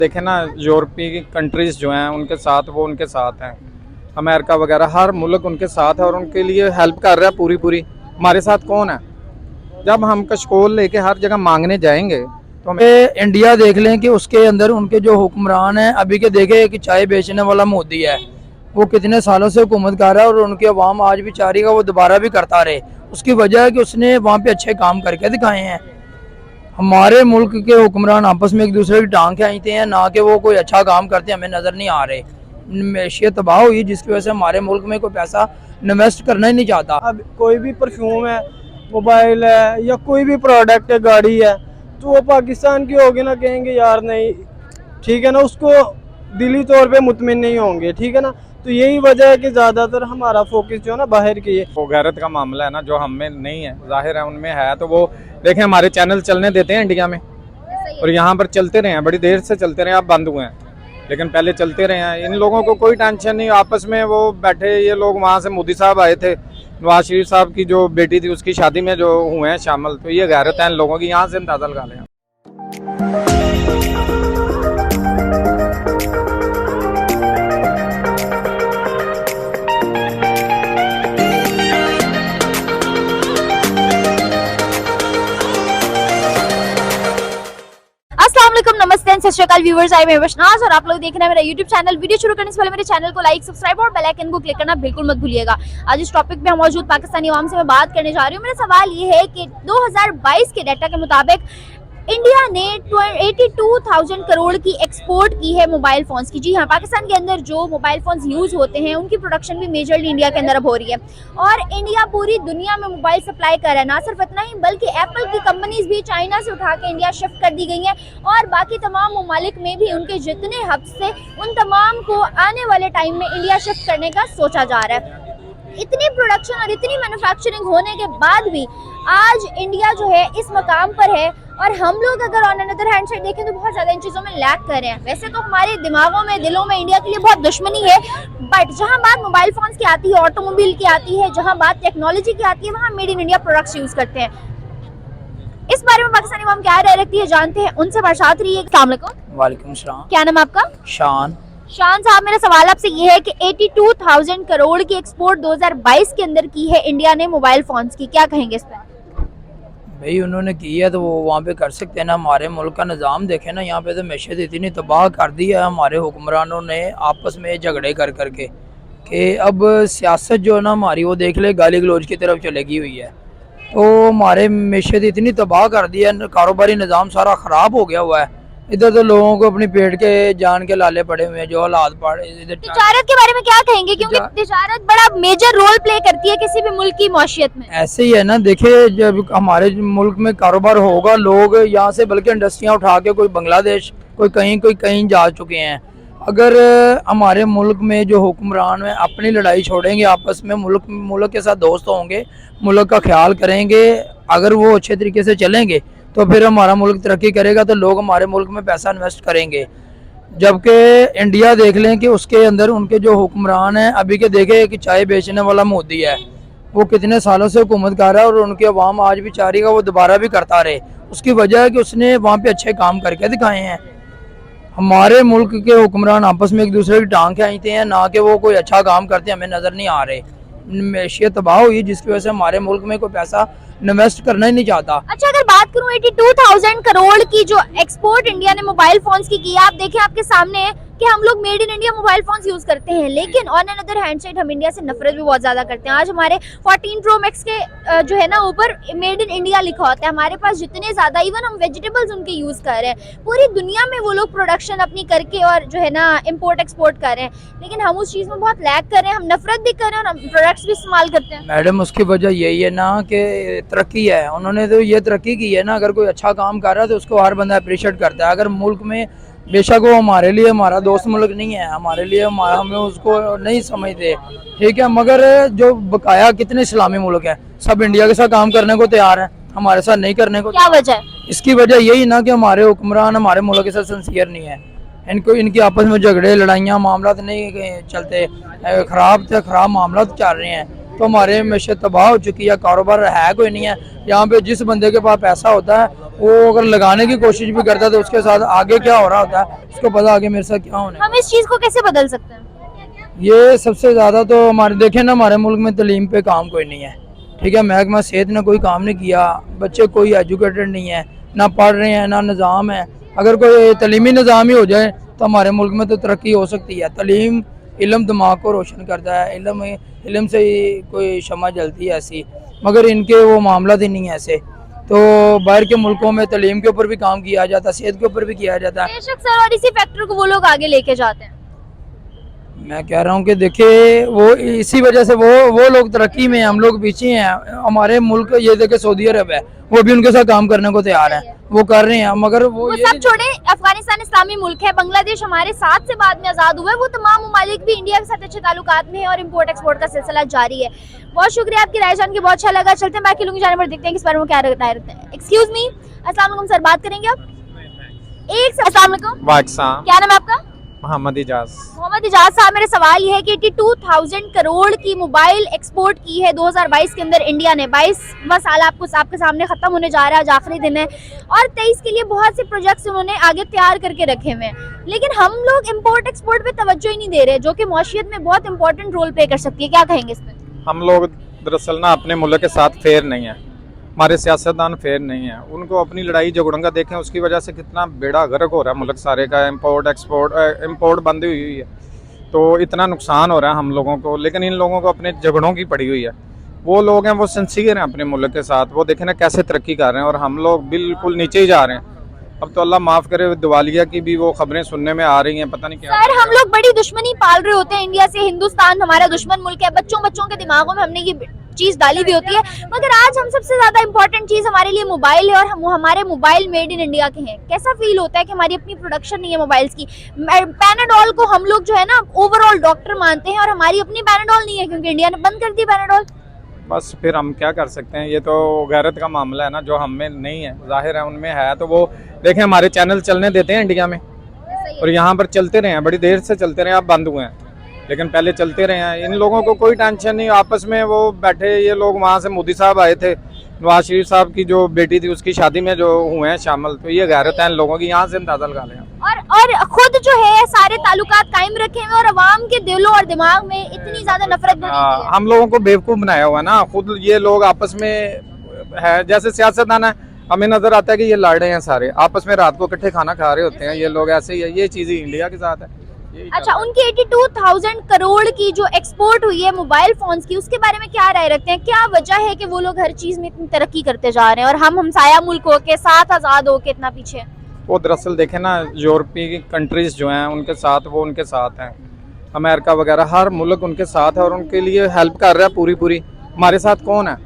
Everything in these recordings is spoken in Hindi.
देखें ना, यूरोपीय कंट्रीज़ जो हैं उनके साथ वो उनके साथ हैं, अमेरिका वगैरह हर मुल्क उनके साथ है और उनके लिए हेल्प कर रहा है पूरी पूरी। हमारे साथ कौन है? जब हम कशकोल लेके हर जगह मांगने जाएंगे तो इंडिया देख लें कि उसके अंदर उनके जो हुक्मरान हैं अभी के देखे कि चाय बेचने वाला मोदी है, वो कितने सालों से हुकूमत कर रहा है और उनकी अवाम आज भी चाह रही है वो दोबारा भी करता रहे। उसकी वजह है कि उसने वहाँ पे अच्छे काम करके दिखाए हैं। हमारे मुल्क के हुक्मरान आपस में एक दूसरे की टांग खींचते हैं, ना कि वो कोई अच्छा काम करते हमें नज़र नहीं आ रहे। मैशियत तबाह हुई जिसकी वजह से हमारे मुल्क में कोई पैसा इन्वेस्ट करना ही नहीं चाहता। अब कोई भी परफ्यूम है, मोबाइल है या कोई भी प्रोडक्ट है, गाड़ी है, तो वो पाकिस्तान की होगी ना, कहेंगे यार नहीं ठीक है ना, उसको दिली तौर पे मुतमिन नहीं होंगे, ठीक है ना। तो यही वजह है कि ज़्यादातर हमारा फोकस जो है ना बाहर की है। वो गैरत का मामला है ना, जो हम में नहीं है, जाहिर है उनमें है। तो वो देखें, हमारे चैनल चलने देते हैं इंडिया में और यहाँ पर चलते रहे हैं, बड़ी देर से चलते रहे, अब बंद हुए हैं, लेकिन पहले चलते रहे हैं। इन लोगों को कोई टेंशन नहीं, आपस में वो बैठे। ये लोग वहाँ से मोदी साहब आए थे, नवाज शरीफ साहब की जो बेटी थी उसकी शादी में जो हुए हैं शामिल, तो ये गैरत है इन लोगों की, यहाँ से अंदाजा लगा लें। नमस्ते सत श्री अकाल व्यूअर्स, आई मैं वैष्णव और आप लोग देख रहे हैं मेरा यूट्यूब चैनल। वीडियो शुरू करने से पहले मेरे चैनल को लाइक, सब्सक्राइब और बेल आइकन को क्लिक करना बिल्कुल मत भूलिएगा। आज इस टॉपिक पे हम मौजूद पाकिस्तानी अवाम से मैं बात करने जा रही हूँ। मेरा सवाल ये है कि 2022 के डाटा के मुताबिक इंडिया ने 82,000 करोड़ की एक्सपोर्ट की है मोबाइल फोन्स की। जी हाँ, पाकिस्तान के अंदर जो मोबाइल फोन्स यूज होते हैं उनकी प्रोडक्शन भी मेजरली इंडिया के अंदर अब हो रही है और इंडिया पूरी दुनिया में मोबाइल सप्लाई कर रहा है। ना सिर्फ इतना ही बल्कि एप्पल की कंपनीज भी चाइना से उठा के इंडिया शिफ्ट कर दी गई हैं और बाकी तमाम ममालिक में भी उनके जितने हब्स थे उन तमाम को आने वाले टाइम में इंडिया शिफ्ट करने का सोचा जा रहा है। इतनी प्रोडक्शन और इतनी मैन्युफैक्चरिंग होने के बाद भी आज इंडिया जो है इस मकाम पर है और हम लोग अगर ऑन अनदर हैंड साइड देखें तो बहुत ज़्यादा इन चीज़ों में लैग कर रहे हैं। वैसे तो हमारे दिमागों में, दिलों में इंडिया के लिए बहुत दुश्मनी है, बट जहां बात मोबाइल फोन्स की आती है, ऑटोमोबाइल की आती है, जहां बात टेक्नोलॉजी की आती है, वहां made in India products use करते हैं। इस बारे में पाकिस्तानी अवाम क्या राय रखती है जानते हैं, उनसे हमारे साथ रही है। अस्सलाम वालेकुम। वालेकुम सलाम। क्या नाम है आपका? शान। शान साहब, मेरा सवाल आपसे ये है कि 82,000 करोड़ की एक्सपोर्ट 2022 के अंदर की है इंडिया ने मोबाइल फोन्स की, क्या कहेंगे इस पर? भाई उन्होंने की है तो वो वहाँ पे कर सकते हैं ना। हमारे मुल्क का निज़ाम देखे ना, यहाँ पे तो मैशत इतनी तबाह कर दी है हमारे हुक्मरानों ने आपस में झगड़े कर करके कि अब सियासत जो है ना हमारी वो देख ले गाली गलौज की तरफ चलेगी हुई है। तो हमारे मैशत इतनी तबाह कर दी है, कारोबारी निज़ाम सारा ख़राब हो गया हुआ है। इधर तो लोगों को अपनी पेट के जान के लाले पड़े हुए हैं, जो हालात पड़े। तिजारत के बारे में क्या कहेंगे, क्योंकि तिजारत बड़ा मेजर रोल प्ले करती है किसी भी मुल्क की मौशियत में। ऐसे ही है ना, देखिए जब हमारे मुल्क में कारोबार होगा, लोग यहाँ से बल्कि इंडस्ट्रियाँ उठा के कोई बांग्लादेश, कोई कहीं जा चुके हैं। अगर हमारे मुल्क में जो हुक्मरान हैं अपनी लड़ाई छोड़ेंगे, आपस में मुल्क के साथ दोस्त होंगे, मुल्क का ख्याल करेंगे, अगर वो अच्छे तरीके से चलेंगे तो फिर हमारा मुल्क तरक्की करेगा, तो लोग हमारे मुल्क में पैसा इन्वेस्ट करेंगे। जबकि इंडिया देख लें कि उसके अंदर उनके जो हुक्मरान हैं अभी के देखे कि चाय बेचने वाला मोदी है, वो कितने सालों से हुकूमत कर रहा है और उनकी अवाम आज भी चाह रही है वो दोबारा भी करता रहे। उसकी वजह है कि उसने वहाँ पे अच्छे काम करके दिखाए हैं। हमारे मुल्क के हुक्मरान आपस में एक दूसरे की टांग खींचते हैं, ना कि वो कोई अच्छा काम करते हमें नज़र नहीं आ रहे। मैशियत तबाह हुई जिसकी वजह से हमारे मुल्क में कोई पैसा इन्वेस्ट करना ही नहीं चाहता। अच्छा, अगर बात करूं 82,000 करोड़ की जो एक्सपोर्ट इंडिया ने मोबाइल फोन्स की है, आप देखें आपके सामने है कि हम लोग made in India mobile phones use करते हैं, लेकिन ऑन अनदर हैंड साइड हम इंडिया से नफरत भी बहुत ज्यादा करते हैं। आज हमारे 14 प्रो मैक्स के जो है ना ऊपर मेड इन इंडिया लिखा होता है। हमारे पास जितने ज्यादा इवन हम वेजिटेबल्स उनके यूज कर रहे हैं, पूरी दुनिया में वो लोग प्रोडक्शन अपनी करके और जो है ना इम्पोर्ट एक्सपोर्ट कर रहे हैं, लेकिन हम उस चीज में बहुत लैग कर रहे हैं, हम नफरत भी कर रहे हैं और हम प्रोडक्ट्स भी इस्तेमाल करते हैं। मैडम उसकी वजह यही है ना कि तरक्की है, उन्होंने तो ये तरक्की की है ना। अगर कोई अच्छा काम कर रहा है तो उसको हर बंदा अप्रिशिएट करता है। अगर मुल्क में बेशक वो हमारे लिए हमारा दोस्त मुल्क नहीं है, हमारे लिए हमें उसको नहीं समझते, ठीक है, मगर जो बकाया कितने इस्लामी मुल्क हैं सब इंडिया के साथ काम करने को तैयार हैं, हमारे साथ नहीं करने को। क्या वजह है? इसकी वजह यही ना कि हमारे हुक्मरान हमारे मुल्क के साथ सिंसियर नहीं है। इनकी आपस में झगड़े लड़ाइयाँ मामला नहीं चलते, खराब मामला चल रहे हैं, तो हमारे मैशत तबाह हो चुकी है, कारोबार है कोई नहीं है। यहाँ पे जिस बंदे के पास पैसा होता है वो अगर लगाने की कोशिश भी करता है तो उसके साथ आगे क्या हो रहा होता है उसको पता आगे मेरे साथ क्या होने हम इस चीज को कैसे बदल सकते हैं? ये सबसे ज़्यादा तो हमारे देखें ना, हमारे मुल्क में तालीम पे काम कोई नहीं है, ठीक है। महकमा सेहत ने कोई काम नहीं किया, बच्चे कोई एजुकेटेड नहीं है, ना पढ़ रहे हैं ना निज़ाम है। अगर कोई तलीमी निज़ाम ही हो जाए तो हमारे मुल्क में तो तरक्की हो सकती है। तालीम इल्म दिमाग को रोशन करता है, इल्म से ही कोई शमा जलती है ऐसी, मगर इनके वो मामला ही नहीं है ऐसे। तो बाहर के मुल्कों में तालीम के ऊपर भी काम किया जाता है, सेहत के ऊपर भी किया जाता है। बेशक सर, और इसी फैक्टर को वो लोग आगे लेके जाते हैं। मैं कह रहा हूँ कि देखिए वो इसी वजह से वो लोग तरक्की में हैं, हम लोग पीछे हैं। हमारे मुल्क ये देखे सऊदी अरब है, वो भी उनके साथ काम करने को तैयार है, वो कर रहे हैं, मगर वो सब छोड़े। अफगानिस्तान इस्लामी मुल्क है, बांग्लादेश हमारे साथ से बाद में आजाद हुआ है, वो तमाम ममालिक भी इंडिया के साथ अच्छे ताल्लुकात में है और इम्पोर्ट एक्सपोर्ट का सिलसिला जारी है। बहुत शुक्रिया, आपकी राय जान के बहुत अच्छा लगा। चलते हैं बाकी लोग जाने पर, देखते हैं किस बारे में क्या राय रखते हैं। एक्सक्यूज मी, अस्सलाम वालेकुम सर, बात करेंगे आप? अस्सलाम वालेकुम, क्या नाम है आपका? मोहम्मद इजाज। मोहम्मद इजाज साहब, मेरा सवाल ये है कि 82,000 करोड़ की मोबाइल एक्सपोर्ट की है 2022 के अंदर इंडिया ने। 22वां साल आपके सामने खत्म होने जा रहा है, आज आखिरी दिन है, और 23 के लिए बहुत से प्रोजेक्ट्स उन्होंने आगे तैयार करके रखे हुए हैं, लेकिन हम लोग इम्पोर्ट एक्सपोर्ट पे तवज्जो ही नहीं दे रहे, जो कि मौशियत में बहुत इंपॉर्टेंट रोल प्ले कर सकती है। क्या कहेंगे इस पर? हम लोग दरअसल ना अपने मुल्क के साथ फेयर नहीं है, हमारे सियासतदान फेयर नहीं है। उनको अपनी लड़ाई झगड़ों का देखें, उसकी वजह से कितना बेड़ा गर्क हो रहा है मुल्क सारे का। इंपोर्ट बंद हुई है तो इतना नुकसान हो रहा है हम लोगों को, लेकिन इन लोगों को अपने झगड़ों की पड़ी हुई है। वो लोग हैं वो सिंसियर हैं अपने मुल्क के साथ, वो देखें ना कैसे तरक्की कर रहे हैं, और हम लोग बिल्कुल नीचे ही जा रहे हैं। अब तो अल्लाह माफ़ करे, दिवालिया की भी वो खबरें सुनने में आ रही हैं, पता नहीं क्या। सर, हम लोग बड़ी दुश्मनी पाल रहे होते हैं इंडिया से। हिंदुस्तान हमारा दुश्मन मुल्क है, बच्चों के दिमागों में हमने ये चीज डाली भी होती है, मगर आज हम सबसे ज्यादा इंपॉर्टेंट चीज हमारे लिए मोबाइल है, और हम हमारे मोबाइल मेड इन इंडिया के हैं। कैसा फील होता है कि हमारी अपनी प्रोडक्शन नहीं है मोबाइल्स की। पैनाडोल को हम लोग जो है ना ओवरऑल डॉक्टर मानते हैं, और हमारी अपनी पैनाडोल नहीं है क्योंकि इंडिया ने बंद कर दी पैनाडोल। बस फिर हम क्या कर सकते हैं, ये तो गैरत का मामला है ना, जो हम में नहीं है, जाहिर है उनमें है। तो वो देखें, हमारे चैनल चलने देते हैं इंडिया में, और यहाँ पर चलते रहे हैं, बड़ी देर से चलते रहे, अब बंद हुए हैं, लेकिन पहले चलते रहे हैं। इन लोगों को कोई टेंशन नहीं, आपस में वो बैठे। ये लोग वहाँ से मोदी साहब आए थे, नवाज शरीफ साहब की जो बेटी थी उसकी शादी में जो हुए हैं शामिल, तो ये गैरत है इन लोगों की, यहाँ से अंदाजा लगा लें। और खुद जो है सारे ताल्लुकात कायम रखे हुए, और अवाम के दिलों और दिमाग में इतनी ज्यादा नफरत भरी हुई है। हम लोगों को बेवकूफ़ बनाया हुआ ना, खुद ये लोग आपस में है, जैसे सियासतदान है, हमें नजर आता है कि ये लड़ रहे हैं सारे आपस में, रात को इकट्ठे खाना खा रहे होते हैं ये लोग, ऐसे ही है। ये चीज़ इंडिया के साथ है। अच्छा, उनकी 82,000 करोड़ की जो एक्सपोर्ट हुई है मोबाइल फोन्स की, उसके बारे में क्या राय रखते हैं? क्या वजह है कि वो लोग हर चीज में इतनी तरक्की करते जा रहे हैं, और हम हमसाया मुल्क होके साथ आजाद होके इतना पीछे? वो दरअसल देखें ना, यूरोपीय कंट्रीज जो हैं उनके साथ, वो उनके साथ हैं, अमेरिका वगैरह हर मुल्क उनके साथ है, और उनके लिए हेल्प कर रहा है पूरी। हमारे साथ कौन है?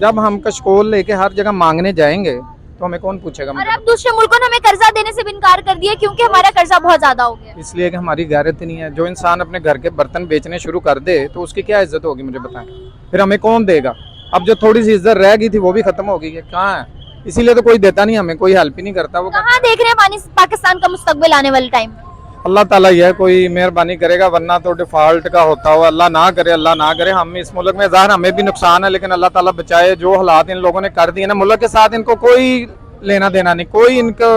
जब हम कशकोल लेके हर जगह मांगने जाएंगे तो हमें कौन पूछेगा? और अब दूसरे मुल्कों ने हमें कर्जा देने से भी इनकार कर दिया क्योंकि हमारा कर्जा बहुत ज्यादा हो गया। इसलिए कि हमारी गैरत नहीं है। जो इंसान अपने घर के बर्तन बेचने शुरू कर दे तो उसकी क्या इज्जत होगी, मुझे बताएं। फिर हमें कौन देगा? अब जो थोड़ी सी इज्जत रह गई थी वो भी खत्म हो गई है, कहाँ है? इसीलिए तो कोई देता नहीं, हमें कोई हेल्प ही नहीं करता। वो कहाँ देख रहे हैं पाकिस्तान का मुस्तकबिल आने वाले टाइम में? अल्लाह ताला ही है, कोई मेहरबानी करेगा, वरना तो डिफॉल्ट का होता हो। अल्लाह ना करे। हम इस मुल्क में ज़ाहिर हमें भी नुकसान है, लेकिन अल्लाह ताला बचाए। जो हालात इन लोगों ने कर दिए ना मुल्क के साथ, इनको कोई लेना देना नहीं, कोई इनको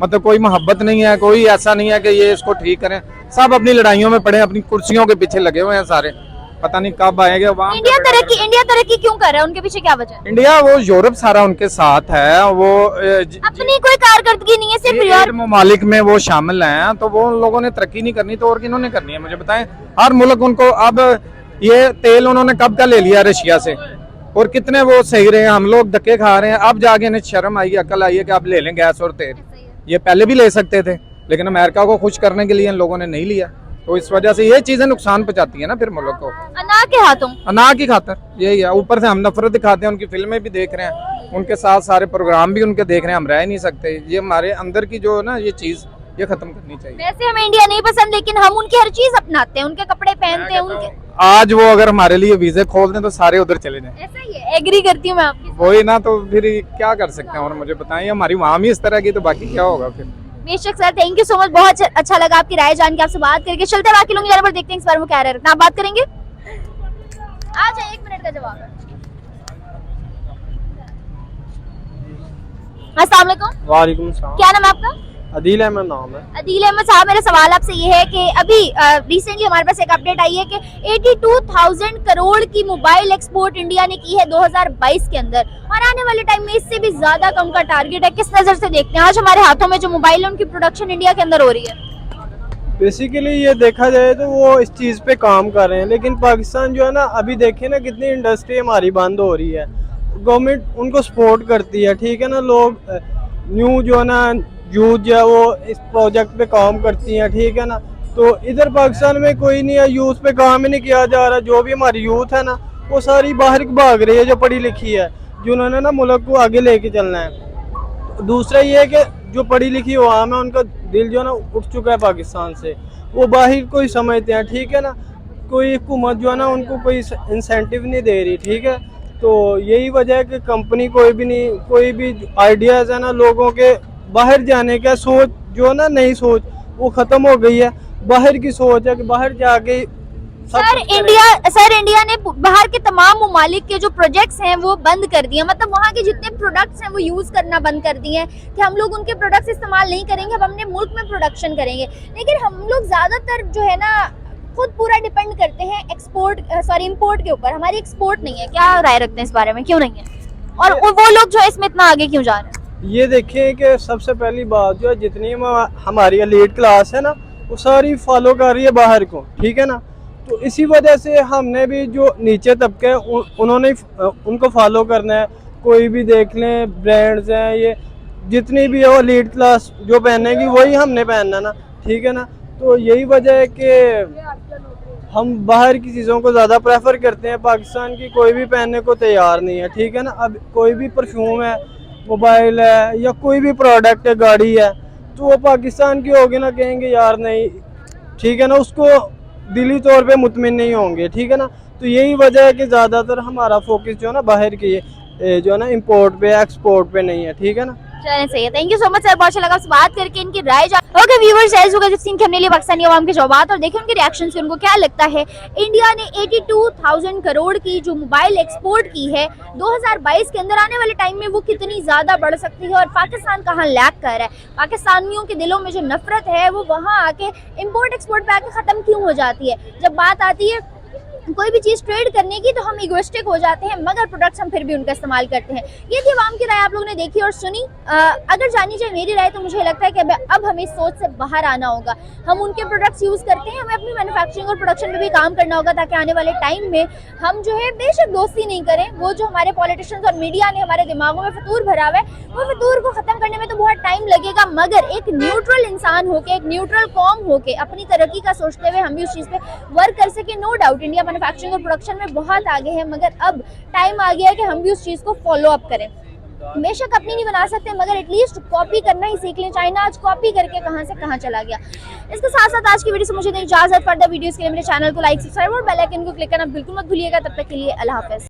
मतलब कोई मोहब्बत नहीं है, कोई ऐसा नहीं है कि ये इसको ठीक करें। सब अपनी लड़ाइयों में पड़े, अपनी कुर्सियों के पीछे लगे हुए हैं सारे, पता नहीं कब आएंगे। इंडिया तरक्की क्यों कर रहा है? उनके पीछे क्या वजह है? इंडिया, वो यूरोप सारा उनके साथ है, वो अपनी कोई कारकर्दगी नहीं है, सिर्फ ममालिक में वो शामिल हैं, तो वो उन लोगों ने तरक्की नहीं करनी तो और किन्होंने करनी है, मुझे बताएं। हर मुल्क उनको, अब ये तेल उन्होंने कब का ले लिया रशिया से, और कितने वो सही रहे हैं, हम लोग धक्के खा रहे हैं। अब जाके इन्हें शर्म आई, अकल आई है कि आप ले लें गैस और तेल। ये पहले भी ले सकते थे, लेकिन अमेरिका को खुश करने के लिए इन लोगों ने नहीं लिया, तो इस वजह से ये चीजें नुकसान पहुंचाती है ना फिर मुल्क को। अना के हाथों, अना की खातर यही है। ऊपर से हम नफरत दिखाते हैं, उनकी फिल्में भी देख रहे हैं, उनके साथ सारे प्रोग्राम भी उनके देख रहे हैं, हम रह नहीं सकते। ये हमारे अंदर की जो ना ये चीज, ये खत्म करनी चाहिए। वैसे हमें इंडिया नहीं पसंद, लेकिन हम उनकी हर चीज अपनाते हैं, उनके कपड़े पहनते हैं, उनके आज वो अगर हमारे लिए वीजे खोल दें तो सारे उधर चले जाएं। ऐसा ही है, एग्री करती हूँ मैं आपकी। वही ना, तो फिर क्या कर सकते हैं? और मुझे बताएं, हमारी वहाँ भी इस तरह की, तो बाकी क्या होगा फिर? बेशक sir, thank you so much, बहुत अच्छा लगा आपकी राय जान के, आपसे बात करके। चलते हैं बाकी लोग पर, देखते हैं इस बारे में क्या रहे। आप बात करेंगे? अच्छा, 1 मिनट का जवाब है। अस्सलाम वालेकुम। वालेकुम सलाम। क्या नाम है आपका? अदील अहमद नाम है। अदील अहमद साहब, मेरा सवाल आपसे ये है कि अभी रिसेंटली हमारे पास एक अपडेट आई है कि 82,000 करोड़ की मोबाइल एक्सपोर्ट इंडिया ने की है 2022 के अंदर, और आने वाले टाइम में इससे भी ज्यादा कम का टारगेट है। किस नजर से देखते हैं आज हमारे हाथों में जो मोबाइल है उनकी प्रोडक्शन इंडिया के अंदर हो रही है? बेसिकली ये देखा जाए तो वो इस चीज़ पे काम कर रहे हैं, लेकिन पाकिस्तान जो है ना, अभी देखिए ना कितनी इंडस्ट्री हमारी बंद हो रही है। गवर्नमेंट उनको सपोर्ट करती है, ठीक है ना। लोग न्यू जो है ना यूथ जो है वो इस प्रोजेक्ट पे काम करती हैं, ठीक है ना। तो इधर पाकिस्तान में कोई नहीं है, यूथ पे काम ही नहीं किया जा रहा। जो भी हमारी यूथ है ना वो सारी बाहर भाग रही है, जो पढ़ी लिखी है, जिन्होंने ना मुल्क को आगे लेके चलना है। दूसरा ये है कि जो पढ़ी लिखी आवाम है उनका दिल जो है ना उठ चुका है पाकिस्तान से, वो बाहर को ही समझते हैं, ठीक है ना। कोई हुकूमत जो है ना उनको कोई इंसेंटिव नहीं दे रही, ठीक है। तो यही वजह है कि कंपनी कोई भी आइडियाज़ है ना, लोगों के बाहर जाने का सोच जो है ना, नई सोच वो ख़त्म हो गई है। बाहर की सोच है कि बाहर जाके सर इंडिया ने बाहर के तमाम ममालिक के जो प्रोजेक्ट्स हैं वो बंद कर दिए, मतलब वहाँ के जितने प्रोडक्ट्स हैं वो यूज करना बंद कर दिए हैं कि हम लोग उनके प्रोडक्ट्स इस्तेमाल नहीं करेंगे, हम अपने मुल्क में प्रोडक्शन करेंगे। लेकिन हम लोग ज्यादातर जो है ना खुद पूरा डिपेंड करते हैं इंपोर्ट के ऊपर, हमारी एक्सपोर्ट नहीं है। क्या राय रखते हैं इस बारे में, क्यों नहीं है, और वो लोग जो है इसमें इतना आगे क्यों जा रहे हैं? ये देखिए कि सबसे पहली बात जो है, जितनी हमारी एलीट क्लास है ना वो सारी फॉलो कर रही है बाहर को, ठीक है ना। तो इसी वजह से हमने भी जो नीचे तबके उन्होंने उनको फॉलो करना है। कोई भी देख लें ब्रांड्स हैं, ये जितनी भी है एलीट क्लास जो पहनेगी वही हमने पहनना ना, ठीक है ना। तो यही वजह है कि हम बाहर की चीज़ों को ज़्यादा प्रेफर करते हैं, पाकिस्तान की कोई भी पहनने को तैयार नहीं है, ठीक है ना। अब कोई भी परफ्यूम है, मोबाइल है, या कोई भी प्रोडक्ट है, गाड़ी है, तो वो पाकिस्तान की होगी ना, कहेंगे यार नहीं, ठीक है ना, उसको दिली तौर पे मुतमिन नहीं होंगे, ठीक है ना। तो यही वजह है कि ज़्यादातर हमारा फोकस जो है ना बाहर की जो है ना इंपोर्ट पे, एक्सपोर्ट पे नहीं है, ठीक है ना। चलिए सही है, thank you so much sir, बहुत अच्छा लगा आपसे बात करके, इनकी राय ओके व्यूअर्स, एज होगा जब हमने लिए पाकिस्तानी अवाम के जवाब और देखे उनके रिएक्शन से उनको क्या लगता है। इंडिया ने 82,000 करोड़ की जो मोबाइल एक्सपोर्ट की है 2022 के अंदर, आने वाले टाइम में वो कितनी ज्यादा बढ़ सकती है, और पाकिस्तान कहाँ लैग कर रहा है। पाकिस्तानियों के दिलों में जो नफरत है वो वहाँ आके इम्पोर्ट एक्सपोर्ट पे आके खत्म क्यों हो जाती है। जब बात आती है कोई भी चीज़ ट्रेड करने की तो हम इगोइस्टिक हो जाते हैं, मगर प्रोडक्ट्स हम फिर भी उनका इस्तेमाल करते हैं। ये थी आवाम की राय, आप लोगों ने देखी और सुनी। अगर जानी चाहिए मेरी राय तो मुझे लगता है कि अब हमें इस सोच से बाहर आना होगा। हम उनके प्रोडक्ट्स यूज़ करते हैं, हमें अपनी मैन्युफैक्चरिंग और प्रोडक्शन में भी काम करना होगा, ताकि आने वाले टाइम में हम जो है बेशक दोस्ती नहीं करें। वो जो हमारे पॉलिटिशियंस और मीडिया ने हमारे दिमागों में फतूर भरा हुआ है, वो फतूर को ख़त्म करने में तो बहुत टाइम लगेगा, मगर एक न्यूट्रल इंसान होके, एक न्यूट्रल कौम होके, अपनी तरक्की का सोचते हुए हम भी उस चीज़ पे वर्क कर सके। नो डाउट इंडिया मैन्युफैक्चरिंग और प्रोडक्शन में बहुत आगे है, मगर अब टाइम आ गया है कि हम भी उस चीज़ को फॉलो अप करें। बेशक अपनी नहीं बना सकते, मगर एटलीस्ट कॉपी करना ही सीख लें। चाइना आज कॉपी करके कहां से कहां चला गया। इसके साथ साथ आज की वीडियो से मुझे दें इजाजत। फर्दर वीडियोस के लिए मेरे चैनल को लाइक, सब्सक्राइब और बेल आइकन को क्लिक करना बिल्कुल मत भूलिएगा। तब तक के लिए अल्लाह हाफिज़।